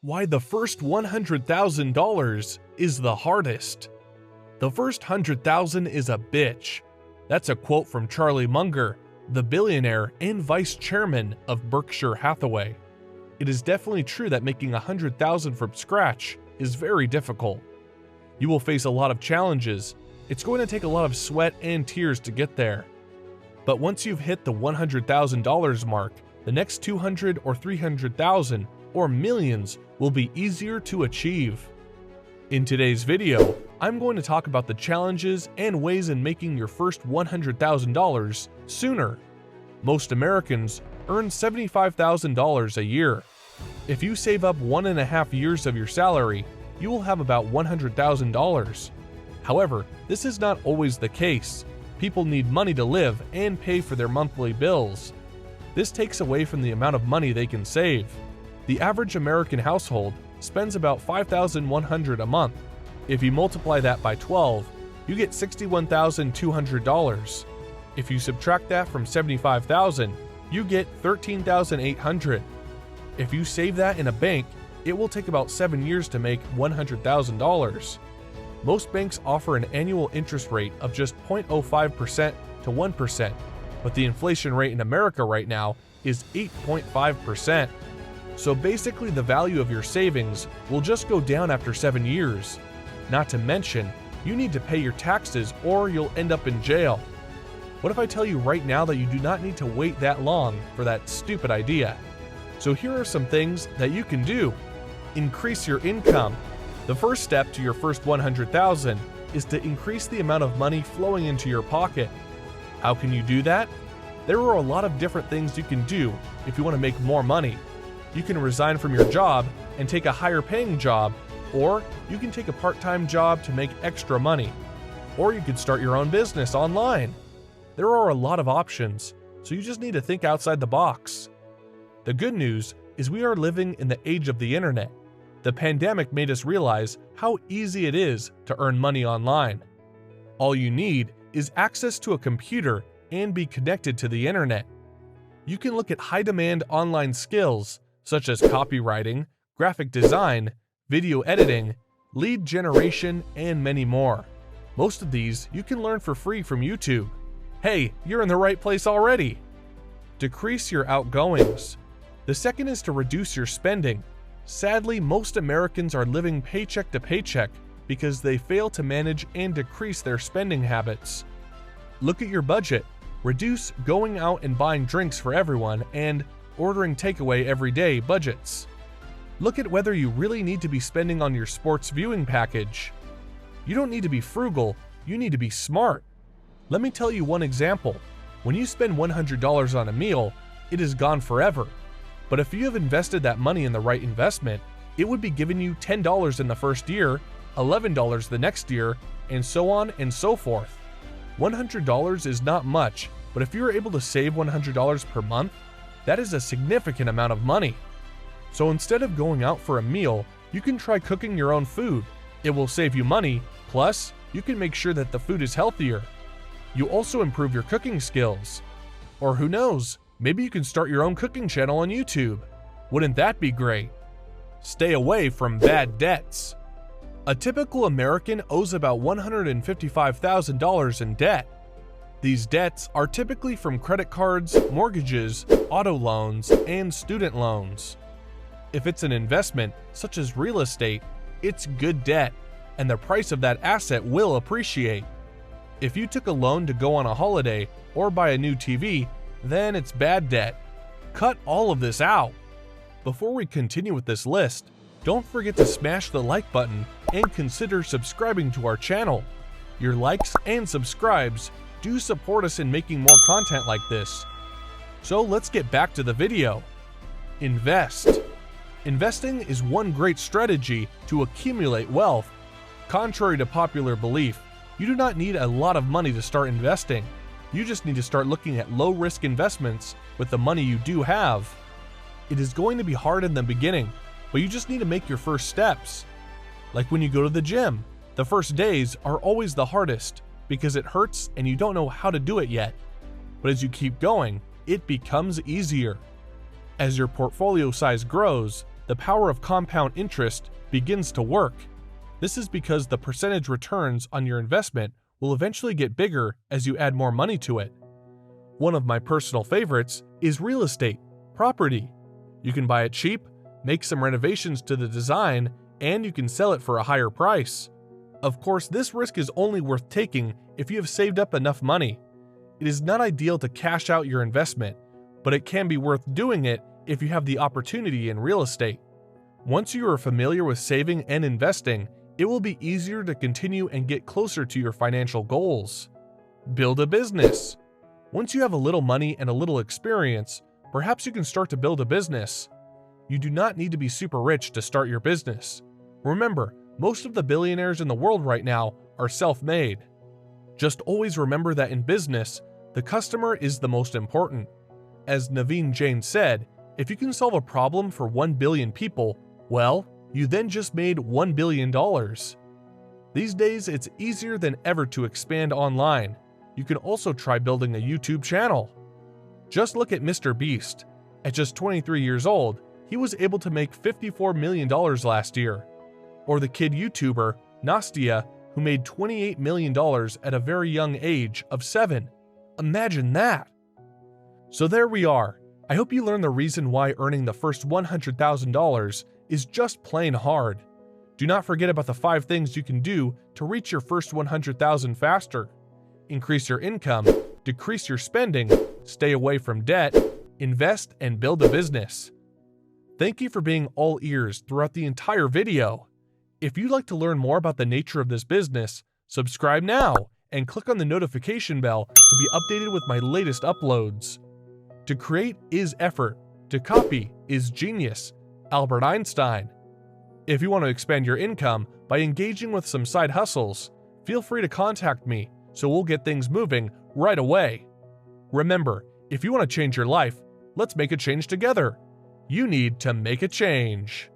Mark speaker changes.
Speaker 1: Why the first $100,000 is the hardest. The first 100,000 is a bitch. That's a quote from Charlie Munger, the billionaire and vice chairman of Berkshire Hathaway. It is definitely true that making 100,000 from scratch is very difficult. You will face a lot of challenges. It's going to take a lot of sweat and tears to get there. But once you've hit the $100,000 mark, the next 200 or 300,000 or millions will be easier to achieve. In today's video, I'm going to talk about the challenges and ways in making your first $100,000 sooner. Most Americans earn $75,000 a year. If you save up 1.5 years of your salary, you will have about $100,000. However, this is not always the case. People need money to live and pay for their monthly bills. This takes away from the amount of money they can save. The average American household spends about $5,100 a month. If you multiply that by 12, you get $61,200. If you subtract that from $75,000, you get $13,800. If you save that in a bank, it will take about 7 years to make $100,000. Most banks offer an annual interest rate of just 0.05% to 1%, but the inflation rate in America right now is 8.5%. So basically the value of your savings will just go down after 7 years. Not to mention, you need to pay your taxes or you'll end up in jail. What if I tell you right now that you do not need to wait that long for that stupid idea? So here are some things that you can do. Increase your income. The first step to your first 100,000 is to increase the amount of money flowing into your pocket. How can you do that? There are a lot of different things you can do if you want to make more money. You can resign from your job and take a higher paying job, or you can take a part-time job to make extra money. Or you could start your own business online. There are a lot of options, so you just need to think outside the box. The good news is we are living in the age of the internet. The pandemic made us realize how easy it is to earn money online. All you need is access to a computer and be connected to the internet. You can look at high-demand online skills such as copywriting, graphic design, video editing, lead generation, and many more. Most of these you can learn for free from YouTube. Hey, you're in the right place already! Decrease your outgoings. The second is to reduce your spending. Sadly, most Americans are living paycheck to paycheck because they fail to manage and decrease their spending habits. Look at your budget. Reduce going out and buying drinks for everyone and ordering takeaway every day budgets. Look at whether you really need to be spending on your sports viewing package. You don't need to be frugal, you need to be smart. Let me tell you one example. When you spend $100 on a meal, it is gone forever. But if you have invested that money in the right investment, it would be giving you $10 in the first year, $11 the next year, and so on and so forth. $100 is not much, but if you're able to save $100 per month, that is a significant amount of money. So instead of going out for a meal, you can try cooking your own food. It will save you money, plus you can make sure that the food is healthier. You also improve your cooking skills. Or who knows, maybe you can start your own cooking channel on YouTube. Wouldn't that be great? Stay away from bad debts. A typical American owes about $155,000 in debt. These debts are typically from credit cards, mortgages, auto loans, and student loans. If it's an investment, such as real estate, it's good debt, and the price of that asset will appreciate. If you took a loan to go on a holiday or buy a new TV, then it's bad debt. Cut all of this out. Before we continue with this list, don't forget to smash the like button and consider subscribing to our channel. Your likes and subscribes do support us in making more content like this. So let's get back to the video. Invest. Investing is one great strategy to accumulate wealth. Contrary to popular belief, you do not need a lot of money to start investing. You just need to start looking at low-risk investments with the money you do have. It is going to be hard in the beginning, but you just need to make your first steps. Like when you go to the gym, the first days are always the hardest because it hurts and you don't know how to do it yet. But as you keep going, it becomes easier. As your portfolio size grows, the power of compound interest begins to work. This is because the percentage returns on your investment will eventually get bigger as you add more money to it. One of my personal favorites is real estate, property. You can buy it cheap, make some renovations to the design, and you can sell it for a higher price. Of course, this risk is only worth taking if you have saved up enough money. It is not ideal to cash out your investment, but it can be worth doing it if you have the opportunity in real estate. Once you are familiar with saving and investing, it will be easier to continue and get closer to your financial goals. Build a business. Once you have a little money and a little experience, perhaps you can start to build a business. You do not need to be super rich to start your business. Remember, most of the billionaires in the world right now are self-made. Just always remember that in business, the customer is the most important. As Naveen Jain said, if you can solve a problem for 1 billion people, well, you then just made $1 billion. These days, it's easier than ever to expand online. You can also try building a YouTube channel. Just look at Mr. Beast. At just 23 years old, he was able to make $54 million last year. Or the kid YouTuber, Nastia, who made $28 million at a very young age of 7. Imagine that! So there we are. I hope you learned the reason why earning the first $100,000 is just plain hard. Do not forget about the 5 things you can do to reach your first $100,000 faster. Increase your income, decrease your spending, stay away from debt, invest, and build a business. Thank you for being all ears throughout the entire video. If you'd like to learn more about the nature of this business, subscribe now and click on the notification bell to be updated with my latest uploads. To create is effort, to copy is genius. Albert Einstein. If you want to expand your income by engaging with some side hustles, feel free to contact me so we'll get things moving right away. Remember, if you want to change your life, let's make a change together. You need to make a change.